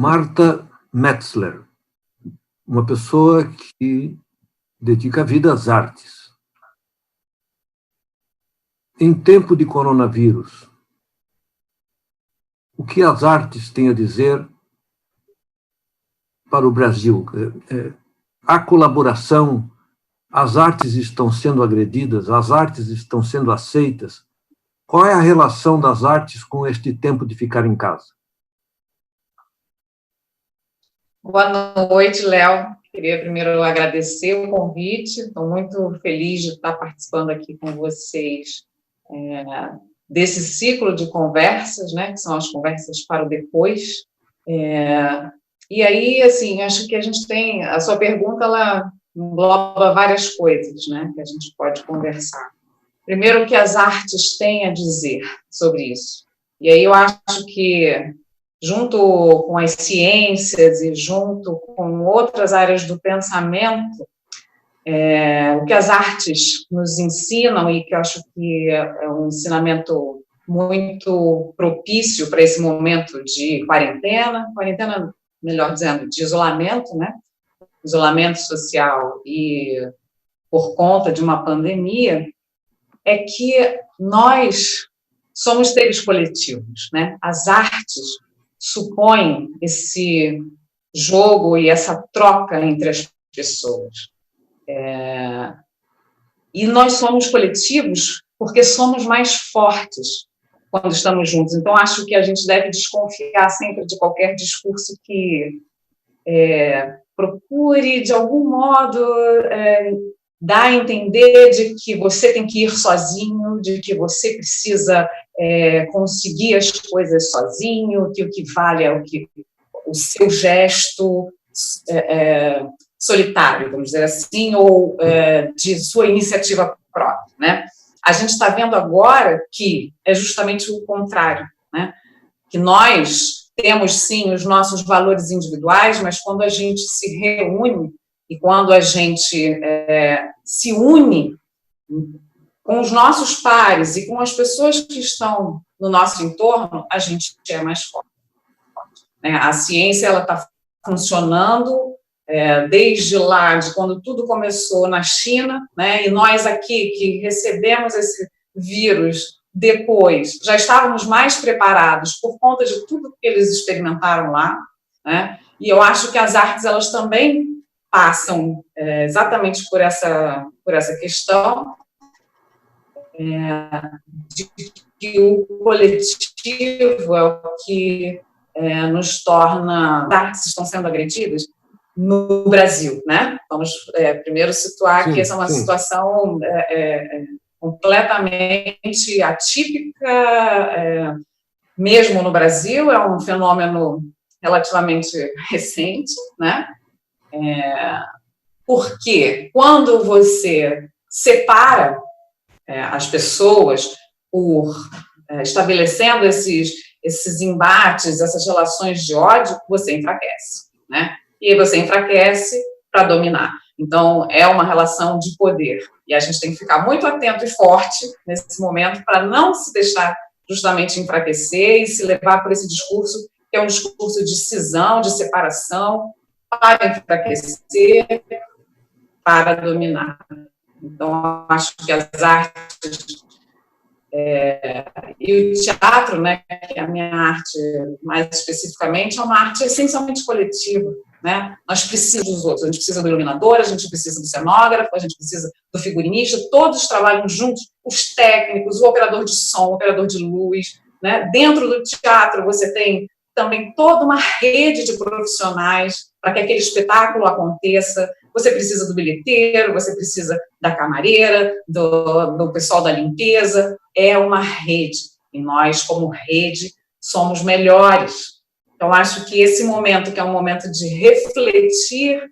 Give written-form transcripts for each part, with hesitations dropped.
Marta Metzler, uma pessoa que dedica a vida às artes. Em tempo de coronavírus, o que as artes têm a dizer para o Brasil? A colaboração, as artes estão sendo agredidas, as artes estão sendo aceitas. Qual é a relação das artes com este tempo de ficar em casa? Boa noite, Léo. Queria primeiro agradecer o convite. Estou muito feliz de estar participando aqui com vocês desse ciclo de conversas, né, que são as conversas para o depois. E aí, assim, acho que a gente tem... A sua pergunta, ela engloba várias coisas, né, que a gente pode conversar. Primeiro, o que as artes têm a dizer sobre isso. E aí eu acho que, junto com as ciências e junto com outras áreas do pensamento, o que as artes nos ensinam, e que eu acho que é um ensinamento muito propício para esse momento de quarentena, melhor dizendo, de isolamento, né? Isolamento social e por conta de uma pandemia, é que nós somos seres coletivos, né? As artes supõem esse jogo e essa troca entre as pessoas. E nós somos coletivos porque somos mais fortes quando estamos juntos. Então, acho que a gente deve desconfiar sempre de qualquer discurso que procure, de algum modo, dar a entender de que você tem que ir sozinho, de que você precisa conseguir as coisas sozinho, que o que vale é o seu gesto solitário, vamos dizer assim, ou de sua iniciativa própria, né? A gente está vendo agora que é justamente o contrário, né? Que nós temos, sim, os nossos valores individuais, mas quando a gente se reúne e quando a gente se une com os nossos pares e com as pessoas que estão no nosso entorno, a gente é mais forte. A ciência está funcionando desde lá, de quando tudo começou na China, né, e nós aqui que recebemos esse vírus depois, já estávamos mais preparados por conta de tudo que eles experimentaram lá, né, e eu acho que as artes, elas também passam exatamente por essa questão de que o coletivo é o que nos torna... As artes estão sendo agredidas no Brasil, né? Vamos primeiro situar que essa é uma situação completamente atípica, mesmo no Brasil, é um fenômeno relativamente recente, né? Porque quando você separa as pessoas por estabelecendo esses embates, essas relações de ódio, você enfraquece, né? E aí você enfraquece para dominar. Então, é uma relação de poder. E a gente tem que ficar muito atento e forte nesse momento para não se deixar justamente enfraquecer e se levar por esse discurso, que é um discurso de cisão, de separação, para enfraquecer, para dominar. Então, acho que as artes e o teatro, né, que é a minha arte mais especificamente, é uma arte essencialmente coletiva, né? Nós precisamos dos outros, a gente precisa do iluminador, a gente precisa do cenógrafo, a gente precisa do figurinista, todos trabalham juntos, os técnicos, o operador de som, o operador de luz, né? Dentro do teatro você tem também toda uma rede de profissionais para que aquele espetáculo aconteça. Você precisa do bilheteiro, você precisa da camareira, do pessoal da limpeza. É uma rede, e nós, como rede, somos melhores. Então, acho que esse momento, que é um momento de refletir,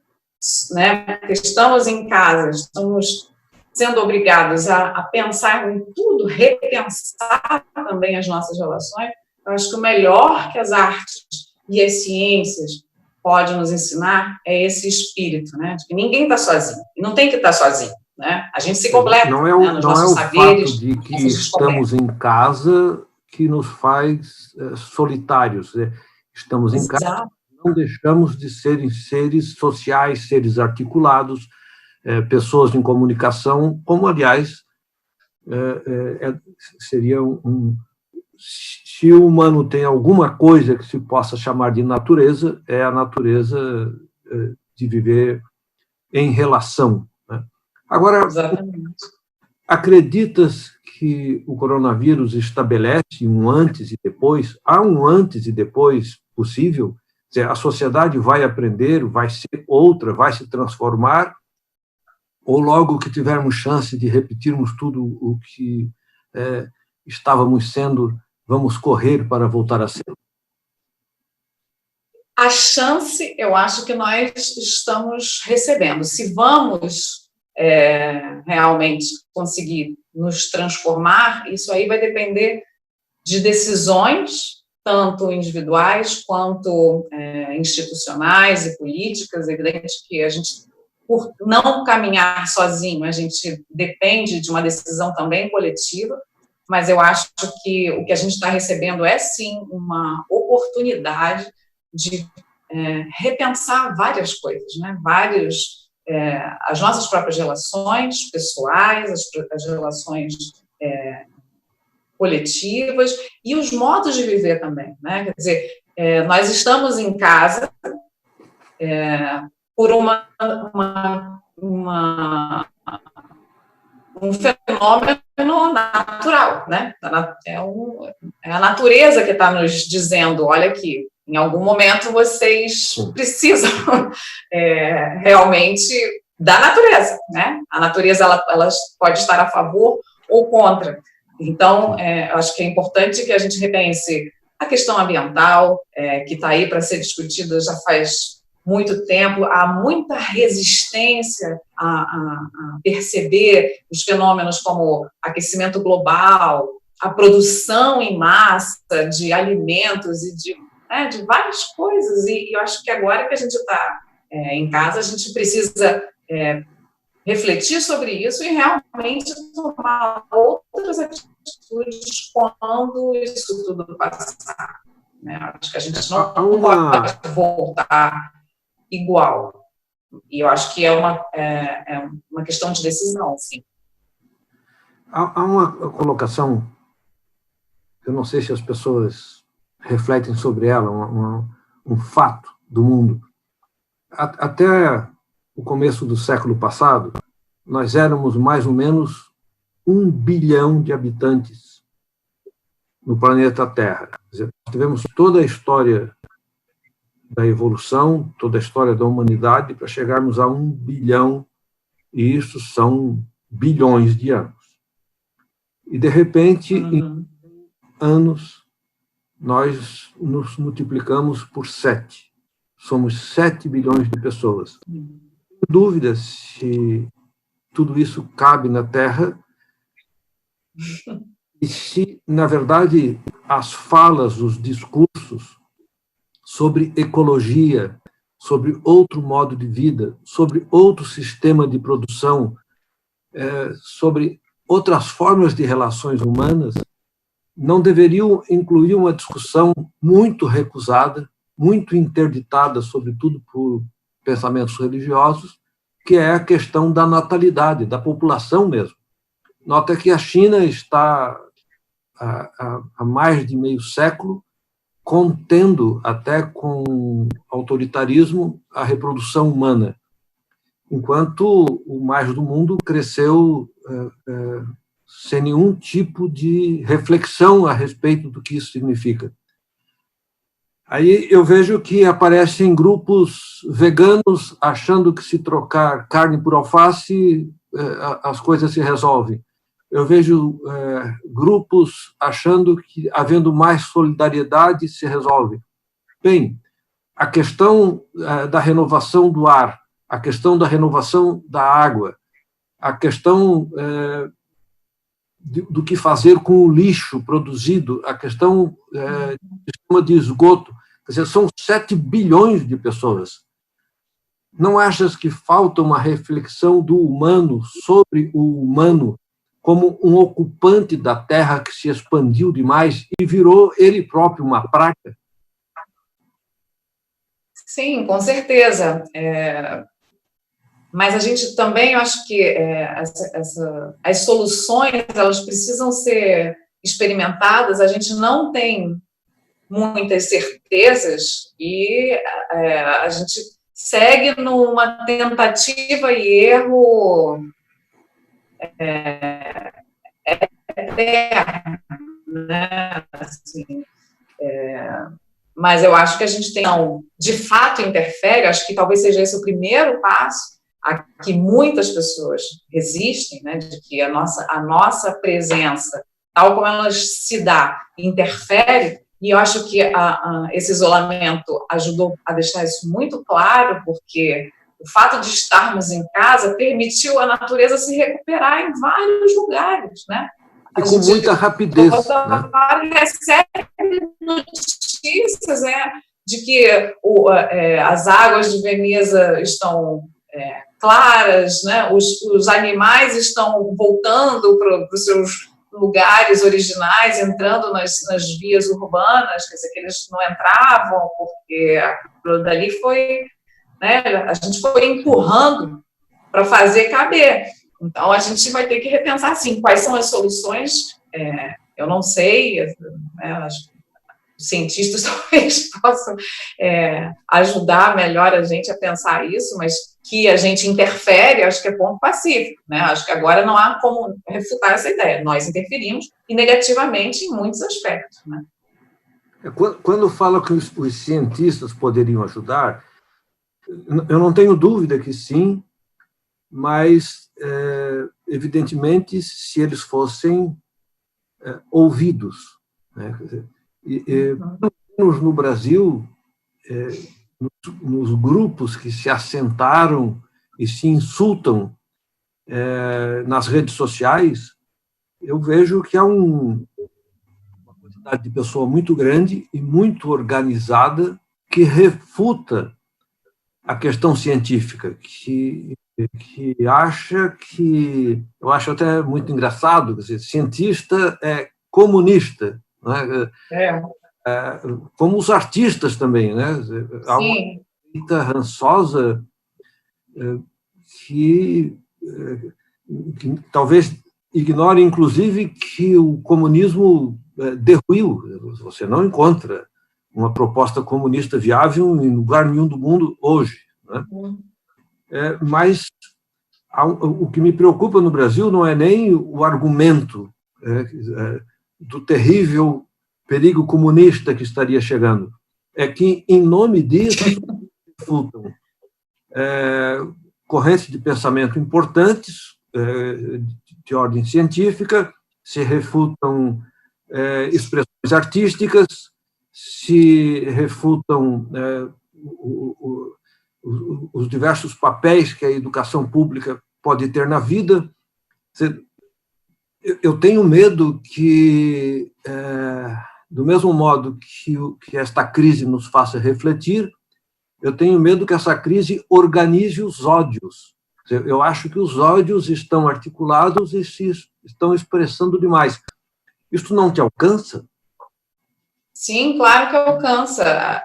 né, porque estamos em casa, estamos sendo obrigados a pensar em tudo, repensar também as nossas relações, eu acho que o melhor que as artes e as ciências podem nos ensinar é esse espírito, né, de que ninguém está sozinho, e não tem que estar sozinho, né? A gente se completa, não né, nos nossos saberes. Fato de que estamos em casa que nos faz solitários, né? Estamos em casa, não deixamos de serem seres sociais, seres articulados, pessoas em comunicação, como, aliás, seria se o humano tem alguma coisa que se possa chamar de natureza, é a natureza de viver em relação, né? Agora, Exatamente. acreditas que o coronavírus estabelece um antes e depois? Há um antes e depois possível? Quer dizer, a sociedade vai aprender, vai ser outra, vai se transformar, ou logo que tivermos chance de repetirmos tudo o que estávamos sendo, vamos correr para voltar a ser? A chance, eu acho que nós estamos recebendo. Se vamos realmente conseguir nos transformar, isso aí vai depender de decisões, tanto individuais quanto institucionais e políticas. É evidente que a gente, por não caminhar sozinho, a gente depende de uma decisão também coletiva, mas eu acho que o que a gente está recebendo é, sim, uma oportunidade de repensar várias coisas, né? As nossas próprias relações pessoais, as relações coletivas e os modos de viver também, né? Quer dizer, nós estamos em casa por um fenômeno natural, né? É a natureza que está nos dizendo, olha aqui, em algum momento vocês precisam realmente da natureza, né? A natureza ela pode estar a favor ou contra. Então, eu acho que é importante que a gente repense a questão ambiental, que está aí para ser discutida já faz muito tempo. Há muita resistência a perceber os fenômenos como aquecimento global, a produção em massa de alimentos e de várias coisas, e eu acho que agora que a gente está em casa, a gente precisa refletir sobre isso e realmente tomar outras atitudes quando isso tudo passar, né? Acho que a gente não pode voltar igual, e eu acho que é uma questão de decisão, sim. Há uma colocação, eu não sei se as pessoas refletem sobre ela, um fato do mundo. Até o começo do século passado, nós éramos mais ou menos 1 bilhão de habitantes no planeta Terra. Quer dizer, tivemos toda a história da evolução, toda a história da humanidade para chegarmos a 1 bilhão, e isso são bilhões de anos. E, de repente, em anos, nós nos multiplicamos por 7. Somos 7 bilhões de pessoas. Não tenho dúvida se tudo isso cabe na Terra e se, na verdade, as falas, os discursos sobre ecologia, sobre outro modo de vida, sobre outro sistema de produção, sobre outras formas de relações humanas, não deveriam incluir uma discussão muito recusada, muito interditada, sobretudo por pensamentos religiosos, que é a questão da natalidade, da população mesmo. Nota que a China está, há mais de meio século, contendo, até com autoritarismo, a reprodução humana, enquanto o mais do mundo cresceu sem nenhum tipo de reflexão a respeito do que isso significa. Aí eu vejo que aparecem grupos veganos achando que se trocar carne por alface, as coisas se resolvem. Eu vejo grupos achando que, havendo mais solidariedade, se resolve. Bem, a questão da renovação do ar, a questão da renovação da água, a questão do que fazer com o lixo produzido, a questão do sistema de esgoto. Quer dizer, são 7 bilhões de pessoas. Não achas que falta uma reflexão do humano sobre o humano como um ocupante da Terra que se expandiu demais e virou ele próprio uma praga? Sim, com certeza. Mas a gente também, eu acho que as soluções, elas precisam ser experimentadas, a gente não tem muitas certezas e a gente segue numa tentativa e erro eterno, né? Assim, mas eu acho que a gente tem, de fato, interfere, acho que talvez seja esse o primeiro passo a que muitas pessoas resistem, né, de que a nossa presença, tal como ela se dá, interfere, e eu acho que esse isolamento ajudou a deixar isso muito claro, porque o fato de estarmos em casa permitiu à natureza se recuperar em vários lugares, né? E com muita rapidez, né? Recebe notícias, né, de que as águas de Veneza estão claras, né? Os animais estão voltando para os seus lugares originais, entrando nas vias urbanas, quer dizer, que eles não entravam, porque aquilo dali foi, né, a gente foi empurrando para fazer caber. Então, a gente vai ter que repensar, assim, quais são as soluções, eu não sei, né, os cientistas talvez possam ajudar melhor a gente a pensar isso, mas que a gente interfere, acho que é ponto pacífico, né? Acho que agora não há como refutar essa ideia. Nós interferimos e negativamente em muitos aspectos, né? Quando fala que os cientistas poderiam ajudar, eu não tenho dúvida que sim, mas, evidentemente, se eles fossem ouvidos, né? No Brasil, nos grupos que se assentaram e se insultam nas redes sociais, eu vejo que há uma quantidade de pessoa muito grande e muito organizada que refuta a questão científica, que acha que... Eu acho até muito engraçado, quer dizer, cientista é comunista, né? Como os artistas também, né? Há uma direita rançosa que talvez ignore, inclusive, que o comunismo derruiu. Você não encontra uma proposta comunista viável em lugar nenhum do mundo hoje, né? Mas o que me preocupa no Brasil não é nem o argumento do terrível perigo comunista que estaria chegando, é que, em nome disso, refutam correntes de pensamento importantes, de ordem científica, se refutam expressões artísticas, se refutam os diversos papéis que a educação pública pode ter na vida. Eu tenho medo que, do mesmo modo que esta crise nos faça refletir, eu tenho medo que essa crise organize os ódios. Eu acho que os ódios estão articulados e se estão expressando demais. Isso não te alcança? Sim, claro que alcança.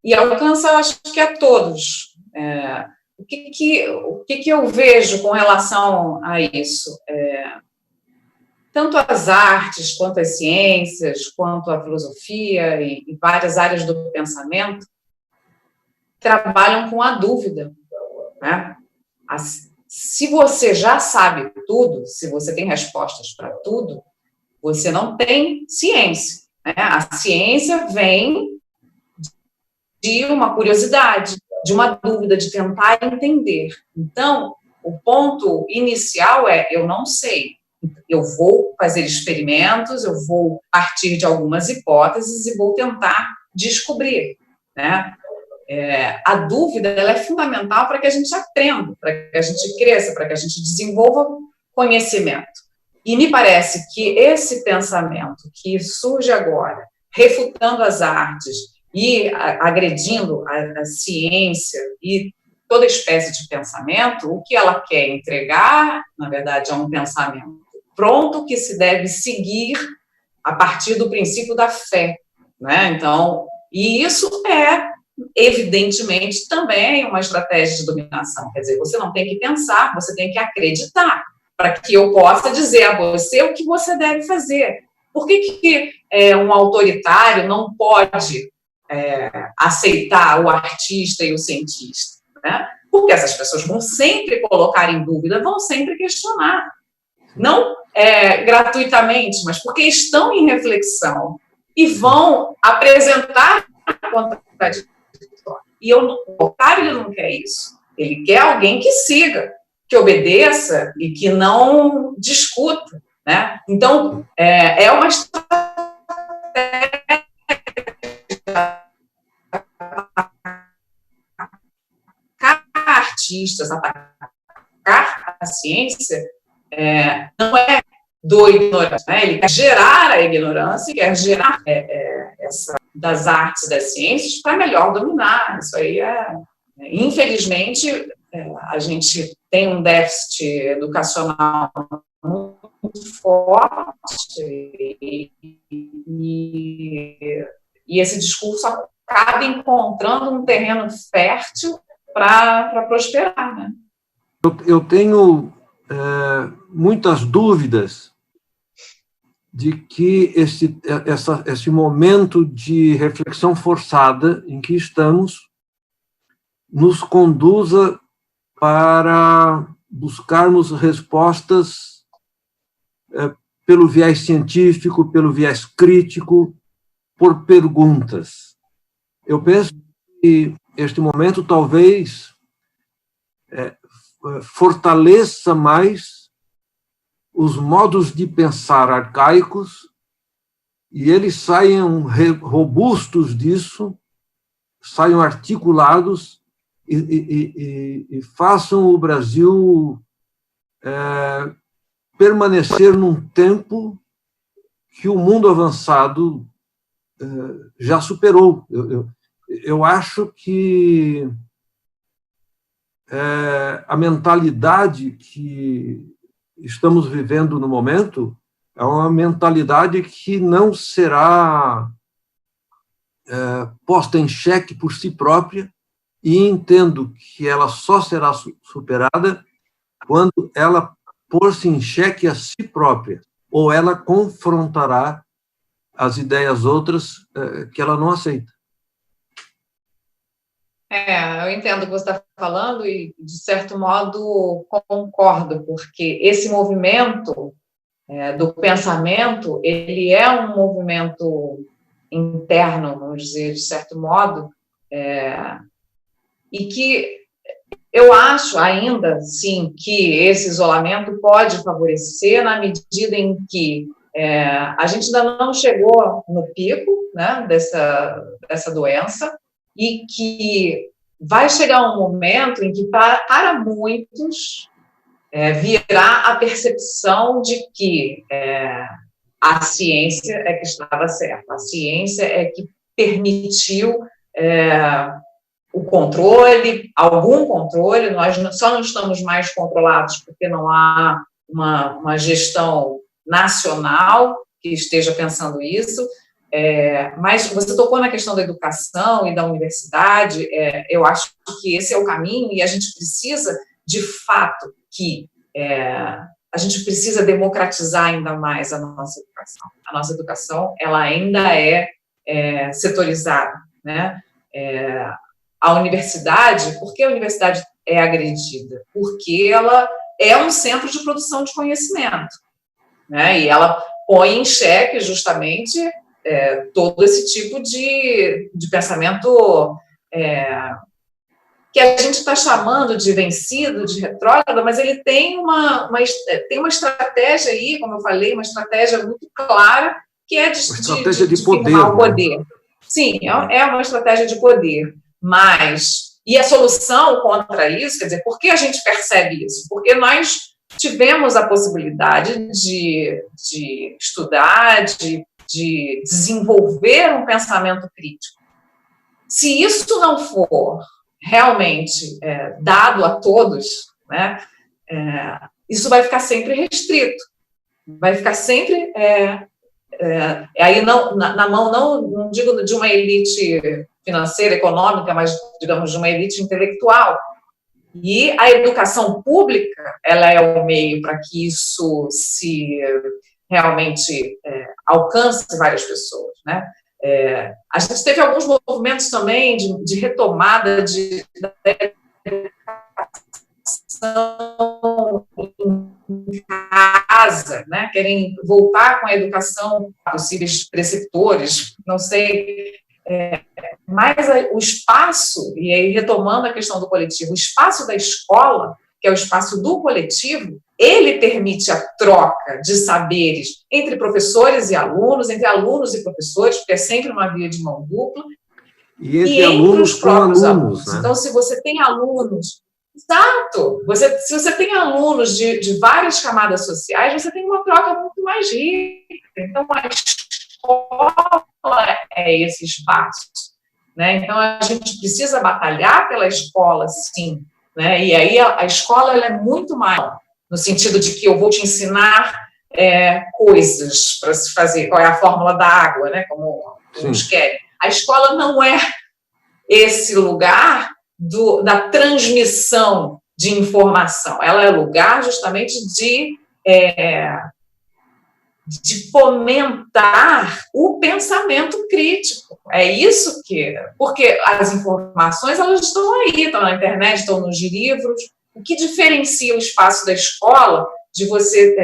E alcança, eu acho que a todos. O que eu vejo com relação a isso? Tanto as artes, quanto as ciências, quanto a filosofia e várias áreas do pensamento trabalham com a dúvida, né? Se você já sabe tudo, se você tem respostas para tudo, você não tem ciência, né? A ciência vem de uma curiosidade, de uma dúvida, de tentar entender. Então, o ponto inicial eu não sei. Eu vou fazer experimentos, eu vou partir de algumas hipóteses e vou tentar descobrir, né? A dúvida ela é fundamental para que a gente aprenda, para que a gente cresça, para que a gente desenvolva conhecimento. E me parece que esse pensamento que surge agora, refutando as artes e agredindo a ciência e toda espécie de pensamento, o que ela quer entregar, na verdade, é um pensamento pronto que se deve seguir a partir do princípio da fé, né? Então, e isso evidentemente, também é uma estratégia de dominação. Quer dizer, você não tem que pensar, você tem que acreditar, para que eu possa dizer a você o que você deve fazer. Por que um autoritário não pode aceitar o artista e o cientista? Né? Porque essas pessoas vão sempre colocar em dúvida, vão sempre questionar. Não gratuitamente, mas porque estão em reflexão e vão apresentar contraditório. E o autoritário ele não quer isso. Ele quer alguém que siga, que obedeça e que não discuta. Né? Então, é uma estratégia atacar artistas, atacar a ciência, não é do ignorante, né? Ele quer gerar a ignorância, quer gerar essa das artes e das ciências para melhor dominar. Isso aí infelizmente, a gente tem um déficit educacional muito forte e esse discurso acaba encontrando um terreno fértil para prosperar, né? Eu tenho muitas dúvidas de que esse momento de reflexão forçada em que estamos nos conduza para buscarmos respostas pelo viés científico, pelo viés crítico, por perguntas. Eu penso que este momento talvez fortaleça mais os modos de pensar arcaicos e eles saiam robustos disso, saiam articulados e façam o Brasil permanecer num tempo que o mundo avançado já superou. Eu acho que a mentalidade que estamos vivendo no momento é uma mentalidade que não será posta em xeque por si própria, e entendo que ela só será superada quando ela pôr-se em xeque a si própria, ou ela confrontará as ideias outras que ela não aceita. Eu entendo o que você está falando e, de certo modo, concordo, porque esse movimento do pensamento, ele é um movimento interno, vamos dizer, de certo modo, e que eu acho ainda, sim, que esse isolamento pode favorecer na medida em que a gente ainda não chegou no pico, né, dessa doença, e que vai chegar um momento em que, para muitos, virá a percepção de que a ciência é que estava certa, a ciência é que permitiu o controle, algum controle, nós só não estamos mais controlados porque não há uma gestão nacional que esteja pensando isso, mas você tocou na questão da educação e da universidade, eu acho que esse é o caminho e a gente precisa, de fato, a gente precisa democratizar ainda mais a nossa educação. A nossa educação, ela ainda é setorizada, né? A universidade, por que a universidade é agredida? Porque ela é um centro de produção de conhecimento, né? E ela põe em xeque justamente todo esse tipo de pensamento que a gente está chamando de vencido, de retrógrado, mas ele tem uma estratégia aí, como eu falei, uma estratégia muito clara, que é de poder, firmar o poder. Sim, é uma estratégia de poder, mas... E a solução contra isso, quer dizer, por que a gente percebe isso? Porque nós tivemos a possibilidade de estudar, de desenvolver um pensamento crítico. Se isso não for realmente dado a todos, né, isso vai ficar sempre restrito, vai ficar sempre aí não, na mão, não digo de uma elite financeira, econômica, mas, digamos, de uma elite intelectual. E a educação pública, ela é o meio para que isso se realmente alcance várias pessoas, né? A gente teve alguns movimentos também de retomada da educação em casa, né? Querem voltar com a educação, possíveis preceptores, não sei, mas o espaço, e aí retomando a questão do coletivo, o espaço da escola, que é o espaço do coletivo, ele permite a troca de saberes entre professores e alunos, entre alunos e professores, porque é sempre uma via de mão dupla, e entre alunos com alunos, né? Então, se você tem alunos... Exato! Se você tem alunos de várias camadas sociais, você tem uma troca muito mais rica. Então, a escola é esse espaço, né? Então, a gente precisa batalhar pela escola, sim, né? E aí a escola ela é muito maior, no sentido de que eu vou te ensinar coisas para se fazer, qual é a fórmula da água, né? Como uns querem. A escola não é esse lugar da transmissão de informação, ela é lugar justamente de fomentar o pensamento crítico. É isso porque as informações elas estão aí, estão na internet, estão nos livros. O que diferencia o espaço da escola de você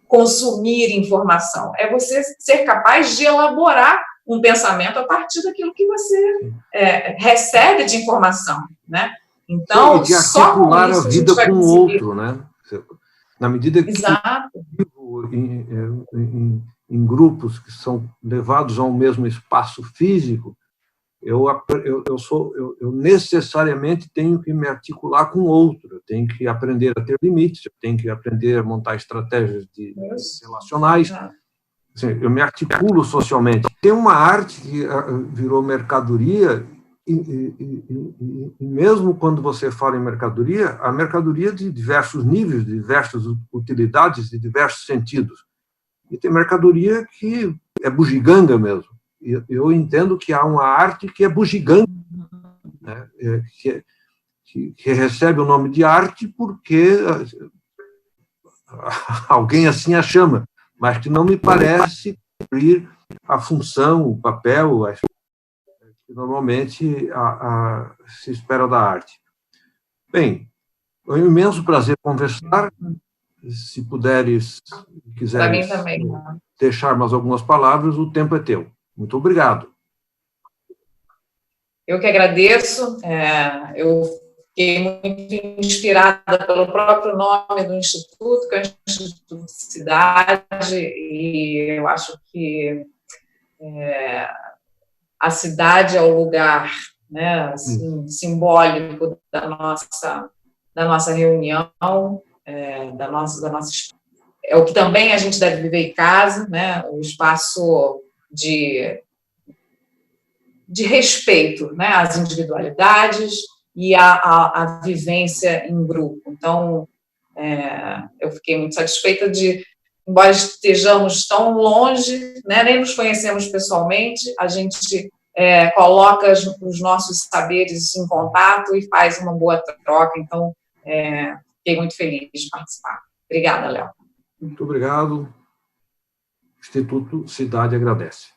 consumir informação? É você ser capaz de elaborar um pensamento a partir daquilo que você recebe de informação, né? Então, de articular a vida com o outro, né? Na medida que vivo em grupos que são levados ao mesmo espaço físico, eu necessariamente tenho que me articular com o outro, eu tenho que aprender a ter limites, eu tenho que aprender a montar estratégias relacionais. Assim, eu me articulo socialmente. Tem uma arte que virou mercadoria, e mesmo quando você fala em mercadoria, a mercadoria de diversos níveis, de diversas utilidades, de diversos sentidos. E tem mercadoria que é bugiganga mesmo. E eu entendo que há uma arte que é bugiganga, né? que recebe o nome de arte porque alguém assim a chama, mas que não me parece cumprir a função, o papel, que normalmente se espera da arte. Bem, é um imenso prazer conversar. Se quiseres deixar mais algumas palavras, o tempo é teu. Muito obrigado. Eu que agradeço. Eu fiquei muito inspirada pelo próprio nome do Instituto, que é o Instituto de Cidade, e eu acho que a cidade é o lugar, né, assim, simbólico da nossa reunião, da nossa é o que também a gente deve viver em casa, né, o espaço de respeito, né, às individualidades e a vivência em grupo. Então, eu fiquei muito satisfeita embora estejamos tão longe, né, nem nos conhecemos pessoalmente, a gente coloca os nossos saberes em contato e faz uma boa troca. Então, fiquei muito feliz de participar. Obrigada, Léo. Muito obrigado. O Instituto Cidade agradece.